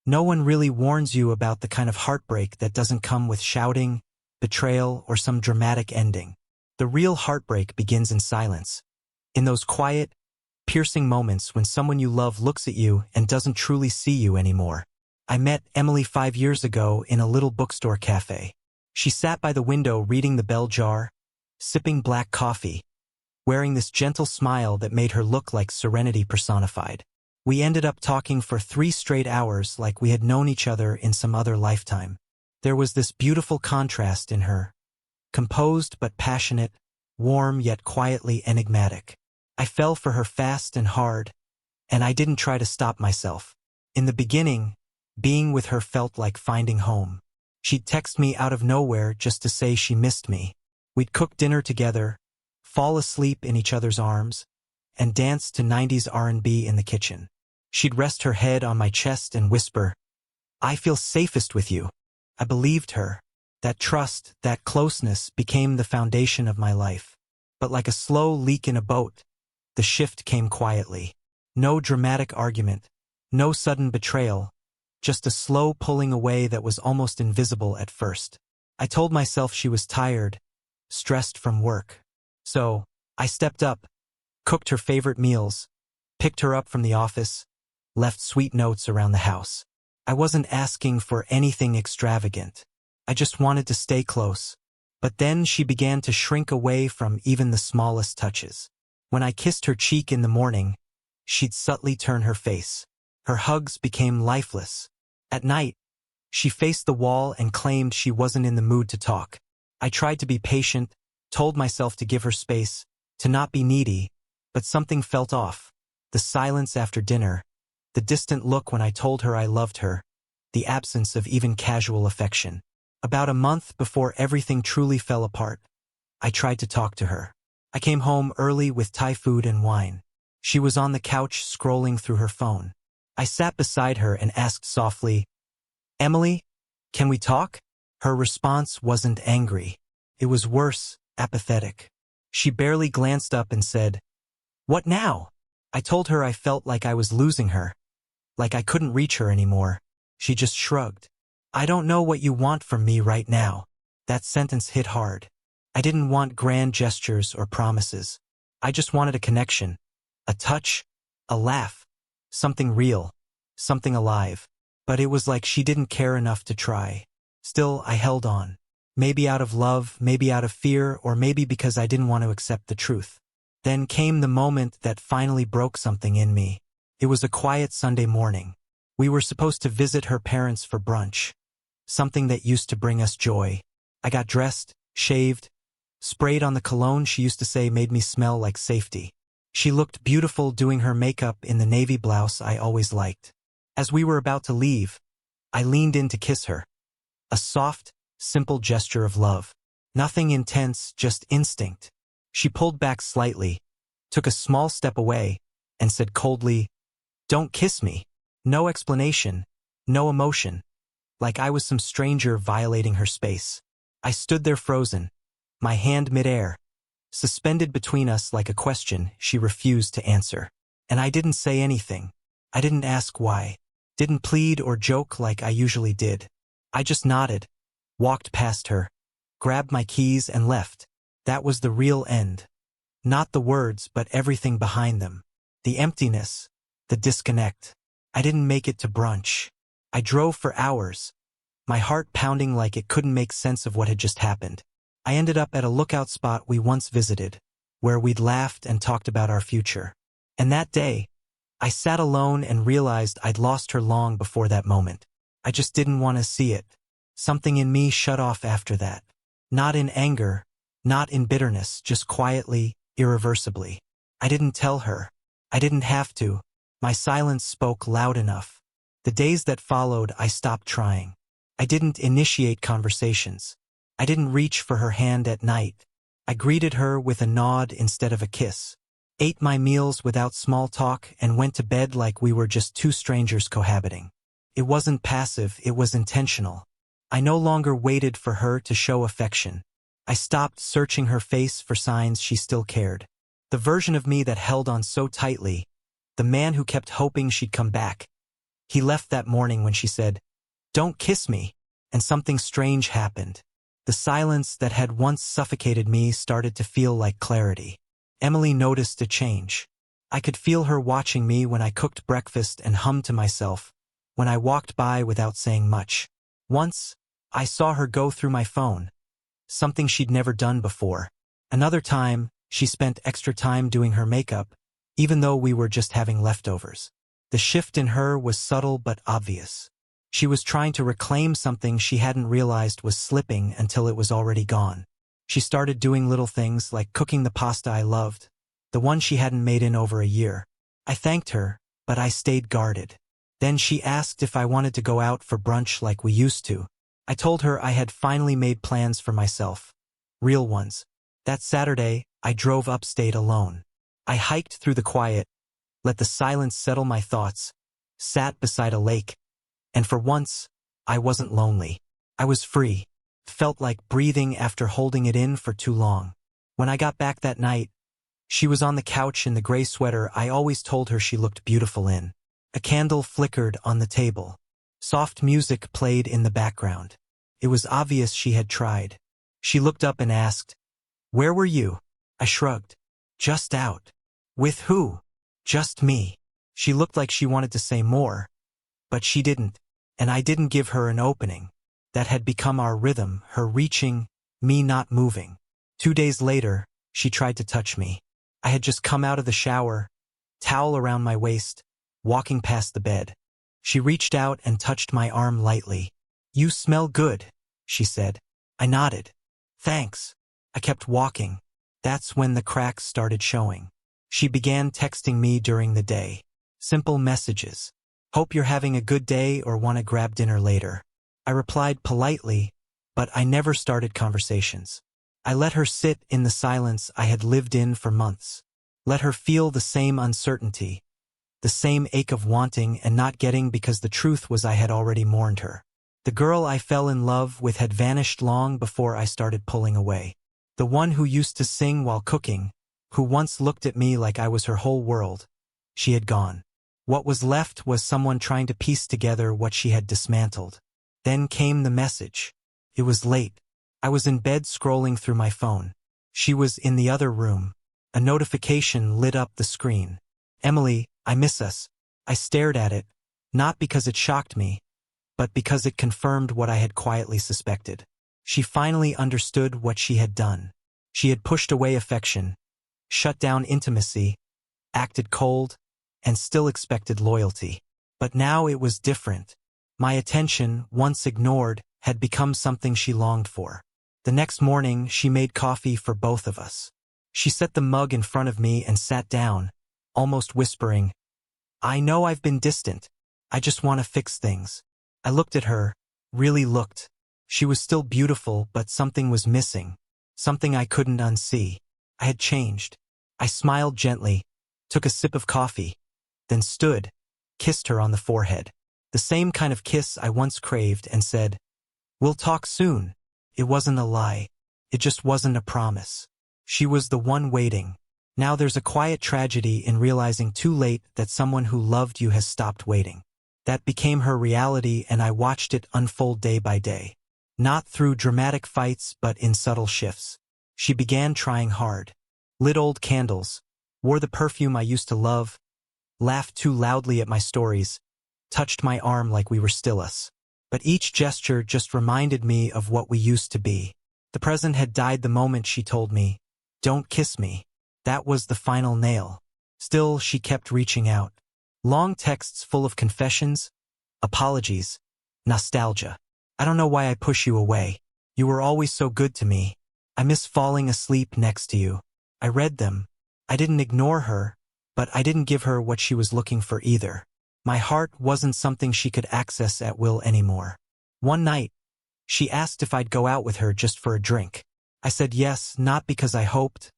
No one really warns you about the kind of heartbreak that doesn't come with shouting, betrayal, or some dramatic ending. The real heartbreak begins in silence. In those quiet, piercing moments when someone you love looks at you and doesn't truly see you anymore. I met Emily 5 years ago in a little bookstore cafe. She sat by the window reading the bell jar, sipping black coffee, wearing this gentle smile that made her look like serenity personified. We ended up talking for 3 straight hours like we had known each other in some other lifetime. There was this beautiful contrast in her, composed but passionate, warm yet quietly enigmatic. I fell for her fast and hard, and I didn't try to stop myself. In the beginning, being with her felt like finding home. She'd text me out of nowhere just to say she missed me. We'd cook dinner together, fall asleep in each other's arms, and dance to 90s R&B in the kitchen. She'd rest her head on my chest and whisper, "I feel safest with you." I believed her. That trust, that closeness became the foundation of my life. But like a slow leak in a boat, the shift came quietly. No dramatic argument, no sudden betrayal, just a slow pulling away that was almost invisible at first. I told myself she was tired, stressed from work. So, I stepped up, cooked her favorite meals, picked her up from the office, left sweet notes around the house. I wasn't asking for anything extravagant. I just wanted to stay close. But then she began to shrink away from even the smallest touches. When I kissed her cheek in the morning, she'd subtly turn her face. Her hugs became lifeless. At night, she faced the wall and claimed she wasn't in the mood to talk. I tried to be patient, told myself to give her space, to not be needy, but something felt off. The silence after dinner, the distant look when I told her I loved her, the absence of even casual affection. About a month before everything truly fell apart, I tried to talk to her. I came home early with Thai food and wine. She was on the couch scrolling through her phone. I sat beside her and asked softly, "Emily, can we talk?" Her response wasn't angry. It was worse, apathetic. She barely glanced up and said, "What now?" I told her I felt like I was losing her, like I couldn't reach her anymore. She just shrugged. "I don't know what you want from me right now." That sentence hit hard. I didn't want grand gestures or promises. I just wanted a connection, a touch, a laugh, something real, something alive. But it was like she didn't care enough to try. Still, I held on. Maybe out of love, maybe out of fear, or maybe because I didn't want to accept the truth. Then came the moment that finally broke something in me. It was a quiet Sunday morning. We were supposed to visit her parents for brunch, something that used to bring us joy. I got dressed, shaved, sprayed on the cologne she used to say made me smell like safety. She looked beautiful doing her makeup in the navy blouse I always liked. As we were about to leave, I leaned in to kiss her. A soft, simple gesture of love. Nothing intense, just instinct. She pulled back slightly, took a small step away, and said coldly, "Don't kiss me." No explanation, no emotion, like I was some stranger violating her space. I stood there frozen, my hand midair, suspended between us like a question she refused to answer. And I didn't say anything. I didn't ask why. Didn't plead or joke like I usually did. I just nodded, walked past her, grabbed my keys and left. That was the real end. Not the words, but everything behind them. The emptiness, the disconnect. I didn't make it to brunch. I drove for hours, my heart pounding like it couldn't make sense of what had just happened. I ended up at a lookout spot we once visited, where we'd laughed and talked about our future. And that day, I sat alone and realized I'd lost her long before that moment. I just didn't want to see it. Something in me shut off after that. Not in anger, not in bitterness, just quietly, irreversibly. I didn't tell her. I didn't have to. My silence spoke loud enough. The days that followed, I stopped trying. I didn't initiate conversations. I didn't reach for her hand at night. I greeted her with a nod instead of a kiss. Ate my meals without small talk and went to bed like we were just two strangers cohabiting. It wasn't passive, it was intentional. I no longer waited for her to show affection. I stopped searching her face for signs she still cared. The version of me that held on so tightly, the man who kept hoping she'd come back, He left that morning when she said, "Don't kiss me," and something strange happened. The silence that had once suffocated me started to feel like clarity. Emily noticed a change. I could feel her watching me when I cooked breakfast and hummed to myself, when I walked by without saying much. Once, I saw her go through my phone, something she'd never done before. Another time, she spent extra time doing her makeup, even though we were just having leftovers. The shift in her was subtle but obvious. She was trying to reclaim something she hadn't realized was slipping until it was already gone. She started doing little things like cooking the pasta I loved, the one she hadn't made in over a year. I thanked her, but I stayed guarded. Then she asked if I wanted to go out for brunch like we used to. I told her I had finally made plans for myself. Real ones. That Saturday, I drove upstate alone. I hiked through the quiet, let the silence settle my thoughts, sat beside a lake, and for once, I wasn't lonely. I was free. Felt like breathing after holding it in for too long. When I got back that night, she was on the couch in the gray sweater I always told her she looked beautiful in. A candle flickered on the table. Soft music played in the background. It was obvious she had tried. She looked up and asked, "Where were you?" I shrugged. "Just out." "With who?" "Just me." She looked like she wanted to say more, but she didn't, and I didn't give her an opening. That had become our rhythm, her reaching, me not moving. 2 days later, she tried to touch me. I had just come out of the shower, towel around my waist, walking past the bed. She reached out and touched my arm lightly. "You smell good," she said. I nodded. "Thanks." I kept walking. That's when the cracks started showing. She began texting me during the day. Simple messages. "Hope you're having a good day or want to grab dinner later." I replied politely, but I never started conversations. I let her sit in the silence I had lived in for months. Let her feel the same uncertainty, the same ache of wanting and not getting because the truth was I had already mourned her. The girl I fell in love with had vanished long before I started pulling away. The one who used to sing while cooking, who once looked at me like I was her whole world, she had gone. What was left was someone trying to piece together what she had dismantled. Then came the message. It was late. I was in bed scrolling through my phone. She was in the other room. A notification lit up the screen. "Emily, I miss us." I stared at it, not because it shocked me, but because it confirmed what I had quietly suspected. She finally understood what she had done. She had pushed away affection, shut down intimacy, acted cold, and still expected loyalty. But now it was different. My attention, once ignored, had become something she longed for. The next morning, she made coffee for both of us. She set the mug in front of me and sat down, almost whispering, "I know I've been distant. I just want to fix things." I looked at her, really looked. She was still beautiful, but something was missing, something I couldn't unsee. I had changed. I smiled gently, took a sip of coffee, then stood, kissed her on the forehead. The same kind of kiss I once craved, and said, "We'll talk soon." It wasn't a lie. It just wasn't a promise. She was the one waiting. Now there's a quiet tragedy in realizing too late that someone who loved you has stopped waiting. That became her reality, and I watched it unfold day by day. Not through dramatic fights, but in subtle shifts. She began trying hard. Lit old candles, wore the perfume I used to love, laughed too loudly at my stories, touched my arm like we were still us. But each gesture just reminded me of what we used to be. The present had died the moment she told me, "Don't kiss me." That was the final nail. Still, she kept reaching out. Long texts full of confessions, apologies, nostalgia. "I don't know why I push you away. You were always so good to me. I miss falling asleep next to you." I read them. I didn't ignore her, but I didn't give her what she was looking for either. My heart wasn't something she could access at will anymore. One night, she asked if I'd go out with her just for a drink. I said yes, not because I hoped,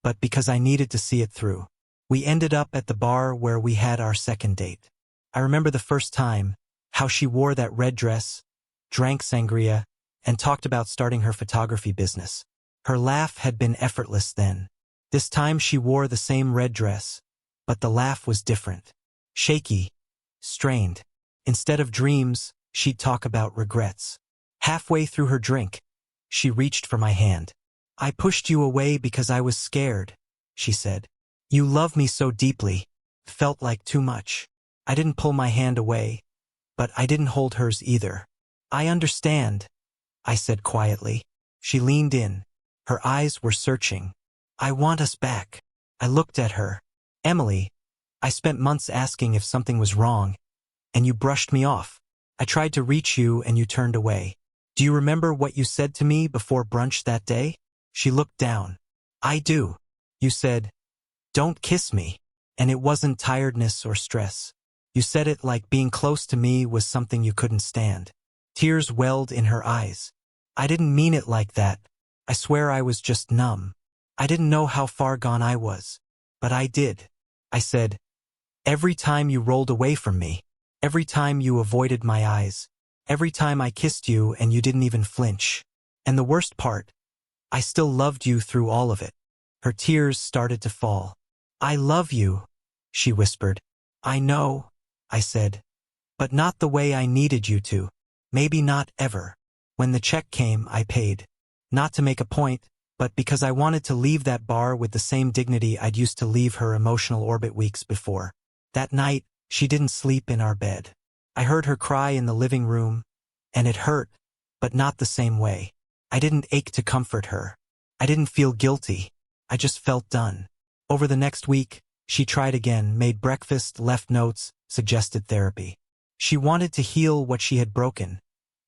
but because I needed to see it through. We ended up at the bar where we had our second date. I remember the first time, how she wore that red dress, drank sangria, and talked about starting her photography business. Her laugh had been effortless then. This time she wore the same red dress, but the laugh was different. Shaky, strained. Instead of dreams, she'd talk about regrets. Halfway through her drink, she reached for my hand. "I pushed you away because I was scared," she said. "You love me so deeply." Felt like too much. I didn't pull my hand away, but I didn't hold hers either. "I understand," I said quietly. She leaned in. Her eyes were searching. "I want us back." I looked at her. "Emily, I spent months asking if something was wrong, and you brushed me off. I tried to reach you and you turned away. Do you remember what you said to me before brunch that day?" She looked down. "I do. You said, 'Don't kiss me.' And it wasn't tiredness or stress. You said it like being close to me was something you couldn't stand." Tears welled in her eyes. "I didn't mean it like that. I swear I was just numb. I didn't know how far gone I was. But I did." I said, "Every time you rolled away from me, every time you avoided my eyes, every time I kissed you and you didn't even flinch. And the worst part, I still loved you through all of it." Her tears started to fall. "I love you," she whispered. "I know," I said, "but not the way I needed you to. Maybe not ever." When the check came, I paid. Not to make a point, but because I wanted to leave that bar with the same dignity I'd used to leave her emotional orbit weeks before. That night, she didn't sleep in our bed. I heard her cry in the living room, and it hurt, but not the same way. I didn't ache to comfort her. I didn't feel guilty. I just felt done. Over the next week, she tried again, made breakfast, left notes, suggested therapy. She wanted to heal what she had broken,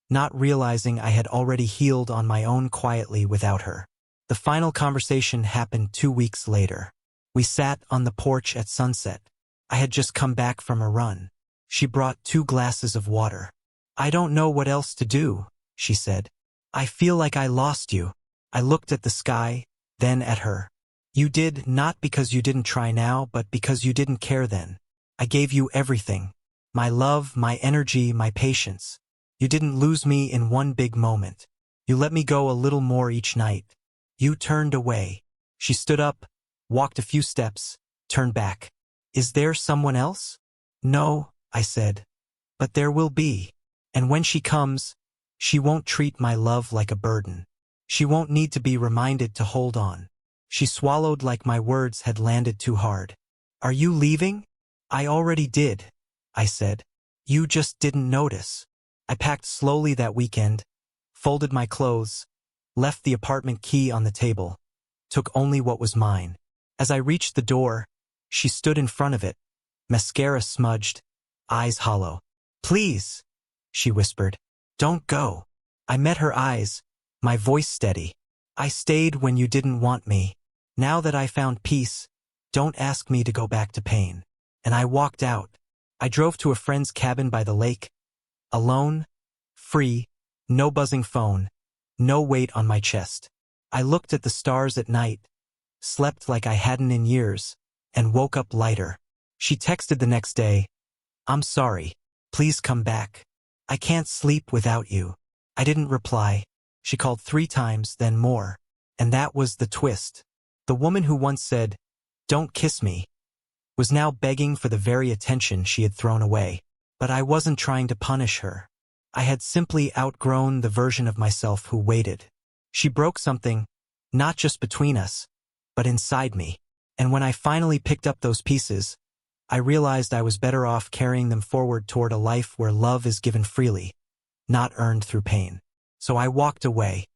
not realizing I had already healed on my own quietly without her. The final conversation happened 2 weeks later. We sat on the porch at sunset. I had just come back from a run. She brought 2 glasses of water. "I don't know what else to do," she said. "I feel like I lost you." I looked at the sky, then at her. "You did, not because you didn't try now, but because you didn't care then. I gave you everything. My love, my energy, my patience. You didn't lose me in one big moment. You let me go a little more each night. You turned away." She stood up, walked a few steps, turned back. "Is there someone else?" "No," I said, "but there will be. And when she comes, she won't treat my love like a burden. She won't need to be reminded to hold on." She swallowed like my words had landed too hard. "Are you leaving?" "I already did," I said. "You just didn't notice." I packed slowly that weekend, folded my clothes, left the apartment key on the table, took only what was mine. As I reached the door, she stood in front of it, mascara smudged, eyes hollow. "Please," she whispered, "don't go." I met her eyes, my voice steady. "I stayed when you didn't want me. Now that I found peace, don't ask me to go back to pain." And I walked out. I drove to a friend's cabin by the lake, alone, free, no buzzing phone, no weight on my chest. I looked at the stars at night, slept like I hadn't in years, and woke up lighter. She texted the next day, "I'm sorry. Please come back. I can't sleep without you." I didn't reply. She called 3 times, then more. And that was the twist. The woman who once said, "Don't kiss me," was now begging for the very attention she had thrown away. But I wasn't trying to punish her. I had simply outgrown the version of myself who waited. She broke something, not just between us, but inside me. And when I finally picked up those pieces, I realized I was better off carrying them forward toward a life where love is given freely, not earned through pain. So I walked away.